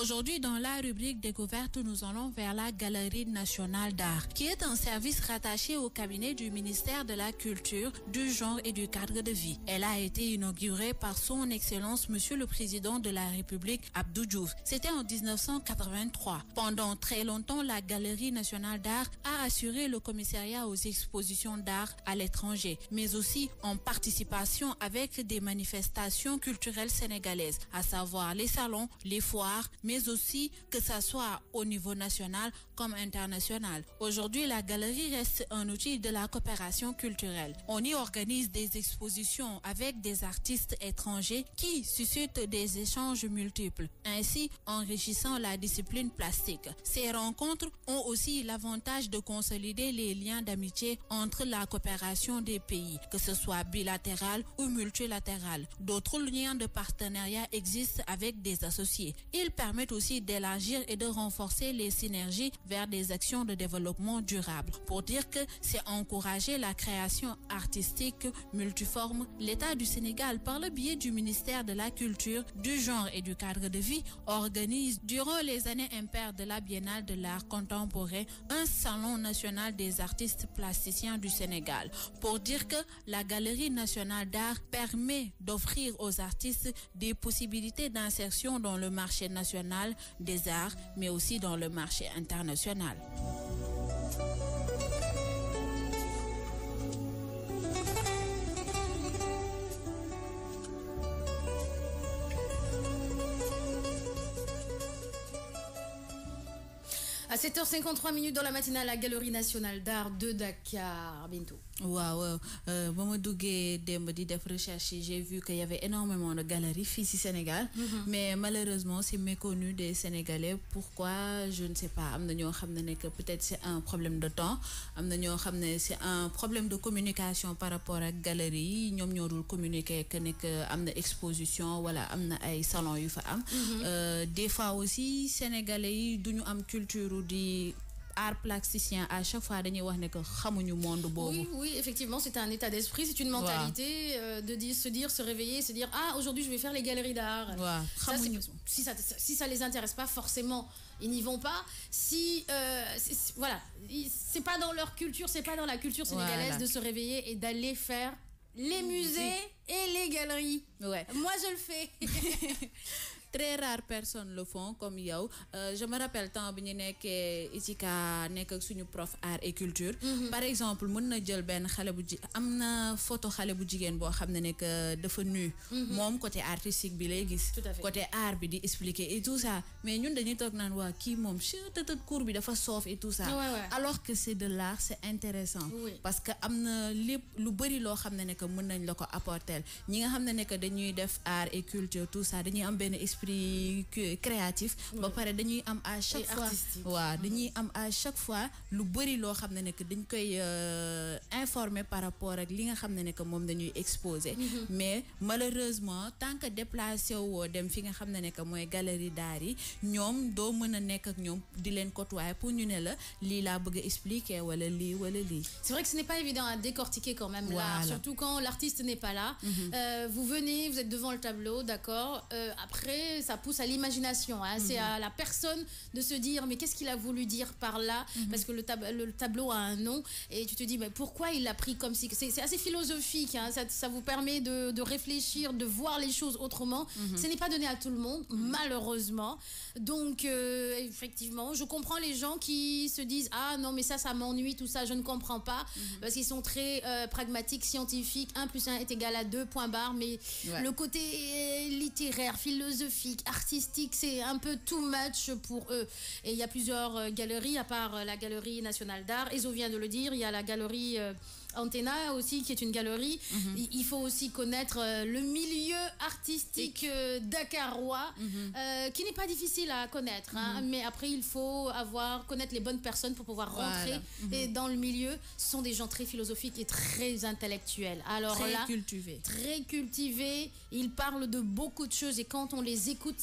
Aujourd'hui, dans la rubrique découverte, nous allons vers la Galerie nationale d'art, qui est un service rattaché au cabinet du ministère de la Culture, du Genre et du Cadre de Vie. Elle a été inaugurée par son Excellence Monsieur le Président de la République, Abdou Diouf. C'était en 1983. Pendant très longtemps, la Galerie nationale d'art a assuré le commissariat aux expositions d'art à l'étranger, mais aussi en participation avec des manifestations culturelles sénégalaises, à savoir les salons, les foires, mais aussi que ça soit au niveau national comme international. Aujourd'hui, la galerie reste un outil de la coopération culturelle. On y organise des expositions avec des artistes étrangers qui suscitent des échanges multiples, ainsi enrichissant la discipline plastique. Ces rencontres ont aussi l'avantage de consolider les liens d'amitié entre la coopération des pays, que ce soit bilatéral ou multilatéral. D'autres liens de partenariat existent avec des associés. Ils permettent aussi d'élargir et de renforcer les synergies vers des actions de développement durable. Pour dire que c'est encourager la création artistique multiforme, l'État du Sénégal, par le biais du ministère de la Culture, du Genre et du Cadre de Vie, organise durant les années impaires de la Biennale de l'art contemporain un salon national des artistes plasticiens du Sénégal. Pour dire que la Galerie nationale d'art permet d'offrir aux artistes des possibilités d'insertion dans le marché national des arts, mais aussi dans le marché international. À 7h53 dans la matinale à la Galerie nationale d'art de Dakar. Bientôt. Wow, j'ai vu qu'il y avait énormément de galeries ici au Sénégal, mais malheureusement c'est méconnu des Sénégalais. Pourquoi? Je ne sais pas. Peut-être c'est un problème de temps, c'est un problème de communication par rapport à la galerie. Nous avons communiqué que une exposition, voilà, un salon. Des fois aussi, Sénégalais duñu am culture di art plasticien à chaque fois dañuy wax ne que xamuñu monde bobu. Oui, effectivement, c'est un état d'esprit, c'est une mentalité se réveiller, se dire ah aujourd'hui je vais faire les galeries d'art. Si ça les intéresse pas forcément, ils n'y vont pas. Voilà, c'est pas dans leur culture, c'est pas dans la culture sénégalaise de se réveiller et d'aller faire les musées et les galeries. Ouais. Moi je le fais. Très rares personnes le font comme yo. Je me rappelle tant bi ñu nekkee Isika nekk ak suñu prof art et culture. Par exemple mën na jël benn xale bu amna photo xale bu jigéen boo xam ne que dafa nu. Moom côté artistique bi lay gis. Côté art bi di expliquer et tout ça. Mais ñun dañuy toog naan waa kii moom cours bi dafa soof et tout ça. Alors que c'est de l'art, c'est intéressant. Parce que amna lépp lu bari loo xam ne que mën nañ la ko apporter. Ñi nga xam ne que dañuy def art et culture tout ça dañuy am benn esprit créatif ba paré dañuy am à chaque fois dañuy am à chaque fois lu bari lo xamné nek dañ koy informer par rapport ak li nga xamné nek mom dañuy exposer mais malheureusement tant que déplacé wo dem fi nga xamné nek moy galerie d'art yi ñom do mëna nek ak ñom di len côtoyer pour ñu né la li la bëgg expliquer wala li. C'est vrai que ce n'est pas évident à décortiquer quand même là, surtout quand l'artiste n'est pas là. Vous venez, vous êtes devant le tableau, d'accord, après ça pousse à l'imagination, hein. C'est à la personne de se dire mais qu'est-ce qu'il a voulu dire par là, parce que le tableau a un nom et tu te dis mais pourquoi il l'a pris comme si. C'est assez philosophique, hein. Ça vous permet de réfléchir, de voir les choses autrement. Ce n'est pas donné à tout le monde, malheureusement. Donc effectivement je comprends les gens qui se disent ah non mais ça m'ennuie, tout ça je ne comprends pas, parce qu'ils sont très pragmatiques, scientifiques, 1 + 1 est égal à 2, point barre, mais le côté littéraire, philosophique, artistique, c'est un peu too much pour eux. Et il y a plusieurs galeries, à part la Galerie nationale d'art, Ezo vient de le dire, il y a la galerie Antena aussi, qui est une galerie. Il faut aussi connaître le milieu artistique dakarois, qui n'est pas difficile à connaître, hein, mais après il faut connaître les bonnes personnes pour pouvoir rentrer et dans le milieu. Ce sont des gens très philosophiques et très intellectuels. Alors très cultivés, ils parlent de beaucoup de choses et quand on les écoute,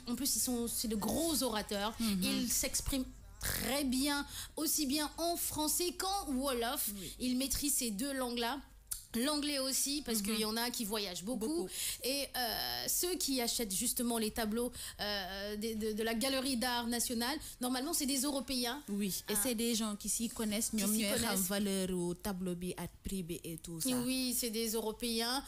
en plus c'est de gros orateurs, ils s'expriment très bien, aussi bien en français qu'en wolof. Ils maîtrisent ces deux langues-là. L'anglais aussi, parce qu'il y en a qui voyagent beaucoup. Et ceux qui achètent justement les tableaux de la Galerie d'Art nationale, normalement, c'est des Européens. Oui, et c'est des gens qui s'y connaissent. Qui s'y connaissent. Valeur au tableau, à prix et tout ça. Oui, c'est des Européens,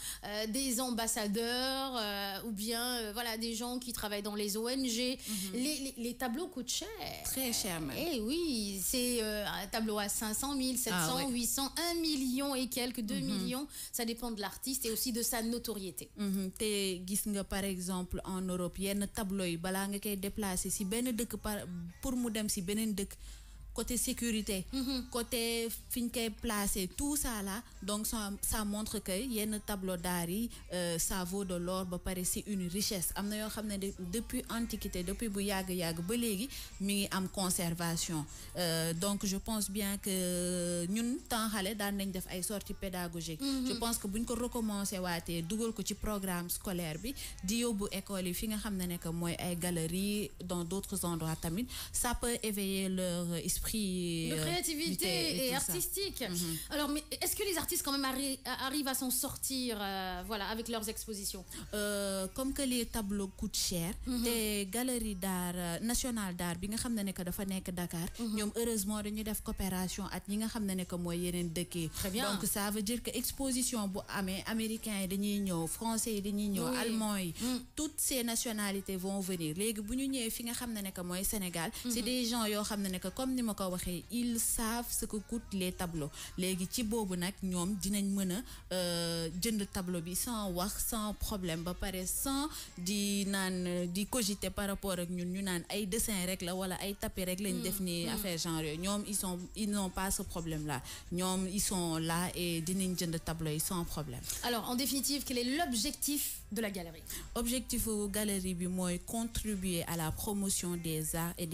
des ambassadeurs, ou bien voilà, des gens qui travaillent dans les ONG. Les tableaux coûtent cher. Très cher même. Et oui, c'est un tableau à 500 000, 700, 800, 1 million et quelques, 2 millions. Ça dépend de l'artiste et aussi de sa notoriété. Te gis nga par exemple en Europe yenn tableau yi balaa nga koy déplacer si benn dëkk pour mu dem si beneen dëkk côté sécurité, côté fin qu'est placé, tout ça là, donc ça montre que yenn tableau d'art ça vaut de l'or, ba pare c'est une richesse. Am na yoo xam ne depuis antiquité, depuis bu yàgg ba léegi mi ngi am conservation. Donc je pense bien que ñun temps xale daan nañ def ay sorties pédagogiques. Je pense que buñ ko recommencer waatee dugal ko ci programme scolaire bi di yóbbu école yi fi nga xam ne que mooy ay galeries dans d'autres endroits tamit, ça peut éveiller leur esprit de créativité et artistique. Alors, mais est-ce que les artistes quand même arrivent à s'en sortir voilà, avec leurs expositions? Comme que les tableaux coûtent cher, les galeries d'art nationales d'art bi nga xam ne que dafa nekk Dakar, ñoom heureusement dañuy def coopération ak ñi nga xam ne que mooy yeneen dëkk yi. Très bien. Donc ça veut dire que exposition bu amee américains yi dañuy ñëw, français yi dañuy ñëw, allemands yi, toutes ces nationalités vont venir. Léegi bu ñu ñëwee fi nga xam ne que mooy Sénégal, c'est des gens yoo xam ne que comme ni ma ko waxee, ils savent ce que coûtent les tableaux. Léegi ci boobu nag ñoom dinañ mën a jënd tableau bi sans wax, sans problème, ba pare sans di cogiter par rapport ak ñun ñu naan ay dessin rek la wala ay tapis rek lañ def ni affaire genre yooyu. Ñoom ils n'ont pas ce problème là. Ñoom ils sont là et dinañ jënd tableau yi sans problème. Alors en définitive, quel est l'objectif de la galerie? Objectif de la galerie bi mooy contribuer à la promotion des arts et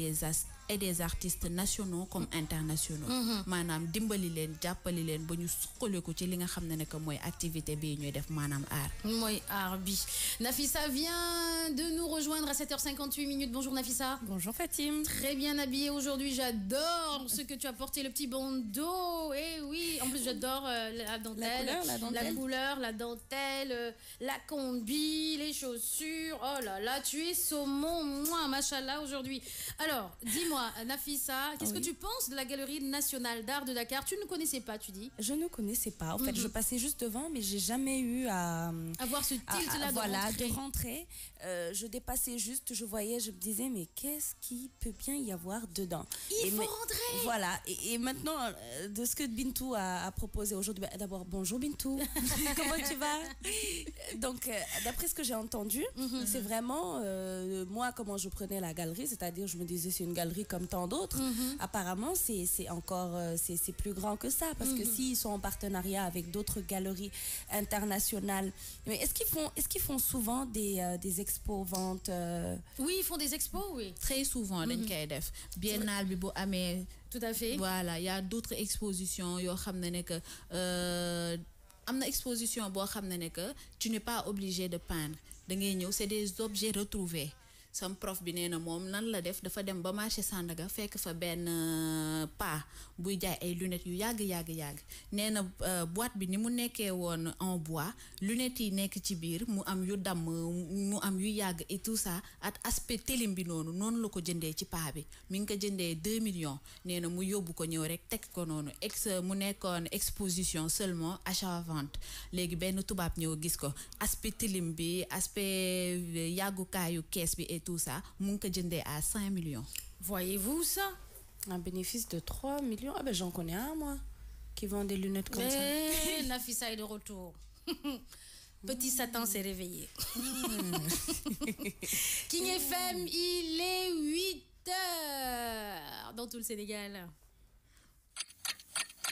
des artistes nationaux comme internationaux. Manam dimbali len jappali len ba ñu suqaliku ci li nga xam ne que mooy activité bi ñuy def manam art. Mooy art bi. Nafissa vient de nous rejoindre à 7h58. Bonjour Nafissa. Bonjour Fatim. Très bien habillée aujourd'hui. J'adore ce que tu as porté, le petit bandeau. Et oui, en plus j'adore la dentelle, la couleur, la dentelle, la combi, les chaussures. Oh là là, tu es saumon, moi, machallah aujourd'hui. Alors, dis-moi Nafissa, qu'est-ce que tu penses de la Galerie nationale d'art de Dakar? Tu ne connaissais pas, tu dis? Je ne connaissais pas. En fait, je passais juste devant, mais j'ai jamais eu à voir ce tilt-là de rentrer. Je dépassais juste, je voyais, je me disais, mais qu'est-ce qui peut bien y avoir dedans? Il faut rentrer. Voilà. Et maintenant, de ce que Bintou a proposé aujourd'hui, d'abord, bonjour Bintou. Comment tu vas? Donc, d'après ce que j'ai entendu, c'est vraiment, moi, comment je prenais la galerie, c'est-à-dire, je me disais, c'est une galerie comme tant d'autres. Apparemment, c'est encore c'est plus grand que ça, parce que s'ils sont en partenariat avec d'autres galeries internationales, mais est-ce qu'ils font souvent des expos ventes? Oui, ils font des expos, oui. Très souvent dañ koy def. Biennale bi bu amee. Tout à fait. Voilà, il y a d'autres expositions yoo xam ne que am na exposition boo xam ne que tu n'es pas obligé de peindre. Da ngay ñëw, c'est des objets retrouvés. Sam prof bi nee na moom nan la def dafa dem ba marché Sandaga fekk fa benn pa buy jaay ay lunettes yu yàgg nee na boîte bi ni mu nekkee woon en bois, lunettes yi nekk ci biir mu am yu damm mu am yu yàgg et tout ça at aspect télim bi noonu la ko jëndee ci pa bi mi ngi ko jëndee 2 millions nee na mu yóbbu ko ñëw rek teg ko noonu mu nekkoon exposition seulement achat-vente. Léegi benn tubaab ñëw gis ko aspect télim bi aspect yàggukaayu kees bi et tout ça, mon que jëndee à 5 millions. Voyez-vous ça? Un bénéfice de 3 millions. Ah ben j'en connais un moi qui vend des lunettes comme ça. Nafissa est de retour. Petit Satan s'est réveillé. King FM, il est 8h dans tout le Sénégal.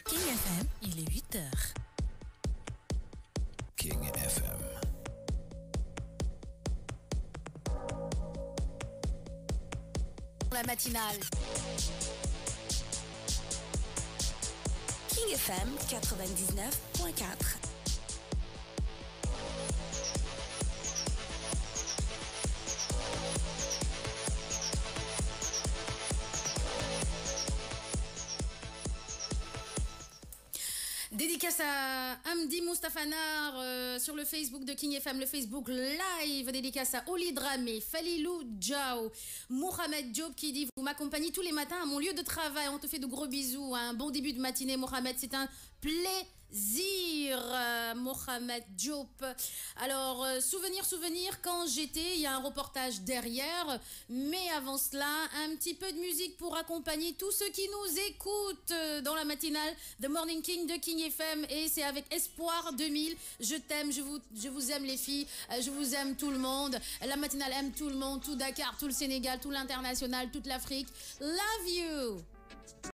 King FM, il est 8h. King FM. La matinale. King FM 99.4. Dédicace Dédicace à Amdi Mustafanar sur le Facebook de King FM, le Facebook Live. Dédicace à Oli Dramé, Falilou Djao, Mohamed Diop qui dit: vous m'accompagnez tous les matins à mon lieu de travail. On te fait de gros bisous. Un bon début de matinée, Mohamed. C'est un plaisir, Mohamed Diop. Alors, souvenir, quand j'étais, il y a un reportage derrière. Mais avant cela, un petit peu de musique pour accompagner tous ceux qui nous écoutent dans la matinale The Morning King de King FM. Et c'est avec Espoir 2000. Je t'aime, je vous aime les filles, je vous aime tout le monde. La matinale aime tout le monde, tout Dakar, tout le Sénégal, tout l'international, toute l'Afrique. Love you!